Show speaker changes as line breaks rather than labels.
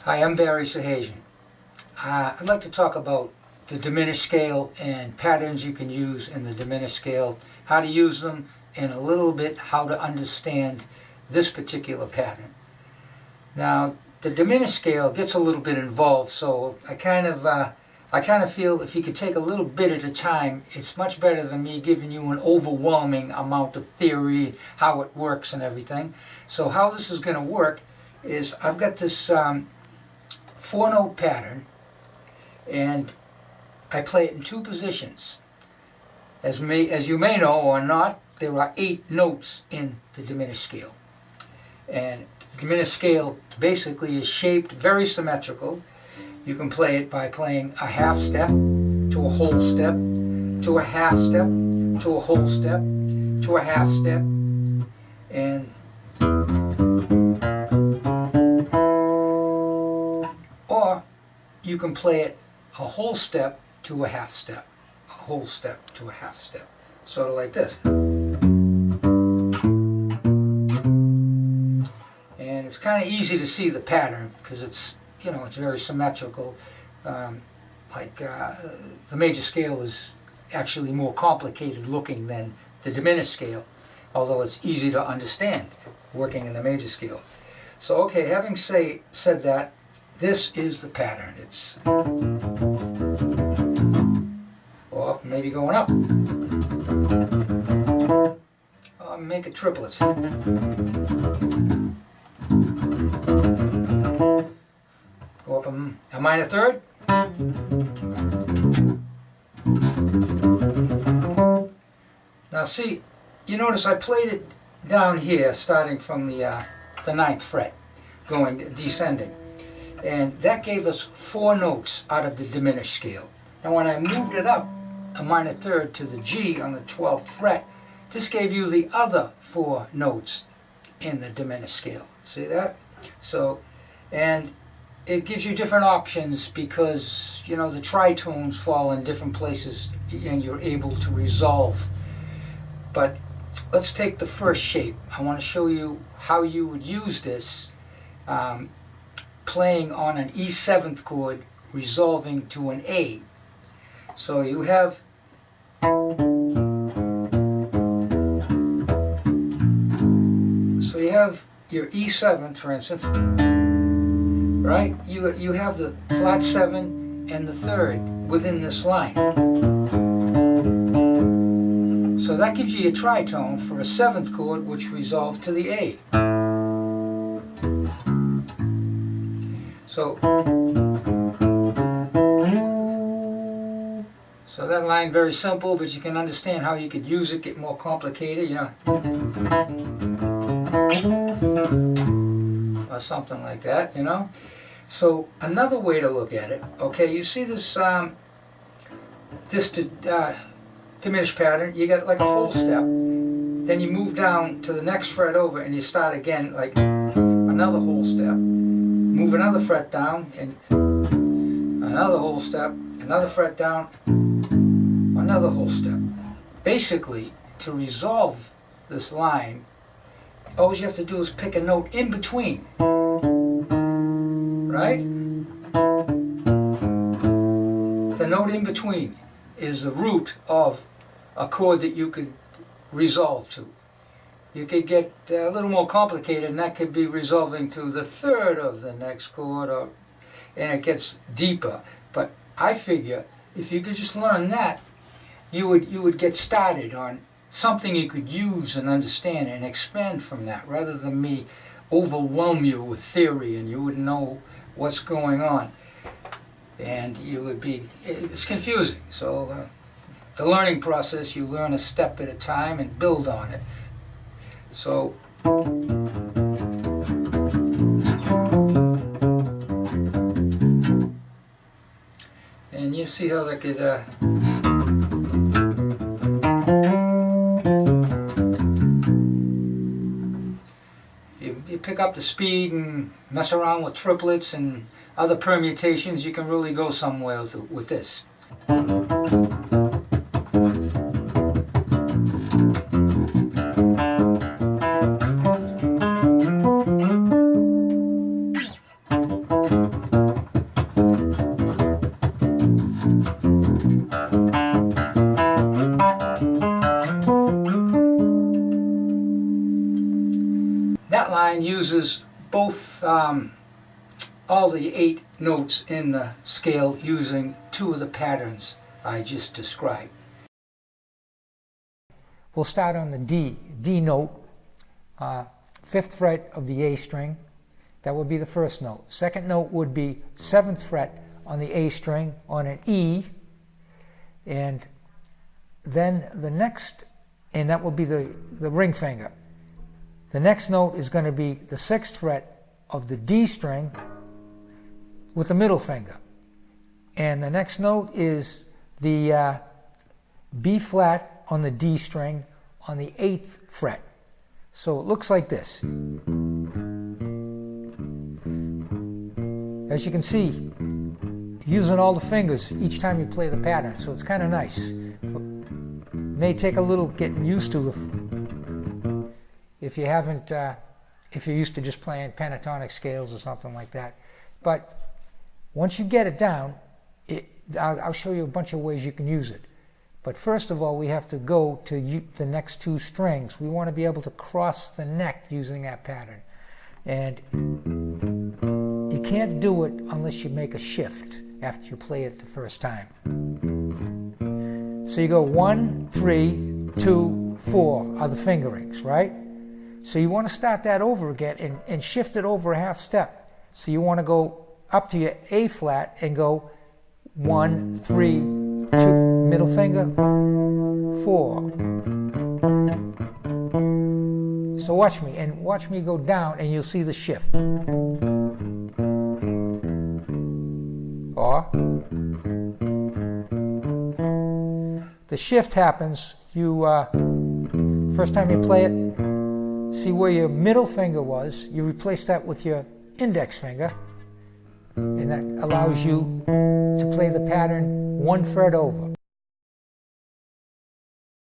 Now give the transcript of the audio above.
Hi, I'm Barry Sahajian. I'd like to talk about the diminished scale and patterns you can use in the diminished scale, how to use them, and a little bit how to understand this particular pattern. Now, the diminished scale gets a little bit involved, so I kind of feel if you could take a little bit at a time, it's much better than me giving you an overwhelming amount of theory, how it works and everything. So how this is going to work is I've got this 4-note pattern, and I play it in 2 positions. As you may know or not, there are 8 notes in the diminished scale. And the diminished scale basically is shaped very symmetrical. You can play it by playing a half step to a whole step, to a half step, to a whole step, to a half step, and you can play it a whole step to a half step, a whole step to a half step, sort of like this. And it's kind of easy to see the pattern because it's very symmetrical. The major scale is actually more complicated looking than the diminished scale, although it's easy to understand working in the major scale. So okay, having said that, this is the pattern. It's or maybe going up. Make it triplets. Go up a minor third. Now see, you notice I played it down here, starting from the 9th fret, going descending. And that gave us 4 notes out of the diminished scale. Now when I moved it up a minor third to the G on the 12th fret, this gave you the other 4 notes in the diminished scale. See that? So, and it gives you different options because, the tritones fall in different places and you're able to resolve. But let's take the first shape. I want to show you how you would use this playing on an E7th chord, resolving to an A. So you have your E7th, for instance, right? You have the flat 7 and the 3rd within this line. So that gives you a tritone for a 7th chord, which resolved to the A. So that line, very simple, but you can understand how you could use it, get more complicated, or something like that, So another way to look at it, okay, you see this diminished pattern, you got like a whole step, then you move down to the next fret over and you start again like another whole step. Move another fret down, and another whole step, another fret down, another whole step. Basically, to resolve this line, all you have to do is pick a note in between, right? The note in between is the root of a chord that you could resolve to. You could get a little more complicated, and that could be resolving to the 3rd of the next chord, and it gets deeper. But I figure if you could just learn that, you would get started on something you could use and understand and expand from that, rather than me overwhelm you with theory and you wouldn't know what's going on. And it's confusing. So the learning process, you learn a step at a time and build on it. So and you see how that could you pick up the speed and mess around with triplets and other permutations, you can really go somewhere with this. both all the 8 notes in the scale using 2 of the patterns I just described. We'll start on the D note, 5th fret of the A string. That would be the first note. Second note would be 7th fret on the A string on an E, and then the next, and that will be the ring finger. The next note is going to be the 6th fret of the D string with the middle finger. And the next note is the B flat on the D string on the 8th fret. So it looks like this. As you can see, using all the fingers each time you play the pattern, so it's kind of nice. May take a little getting used to if you haven't, if you're used to just playing pentatonic scales or something like that. But once you get it down, I'll show you a bunch of ways you can use it. But first of all, we have to go to the next 2 strings. We want to be able to cross the neck using that pattern. And you can't do it unless you make a shift after you play it the first time. So you go 1, 3, 2, 4 are the fingerings, right? So you want to start that over again and shift it over a half step. So you want to go up to your A flat and go 1, 3, 2, middle finger, 4. So watch me, and watch me go down, and you'll see the shift. Or the shift happens, you first time you play it, see where your middle finger was, you replace that with your index finger, and that allows you to play the pattern 1 fret over.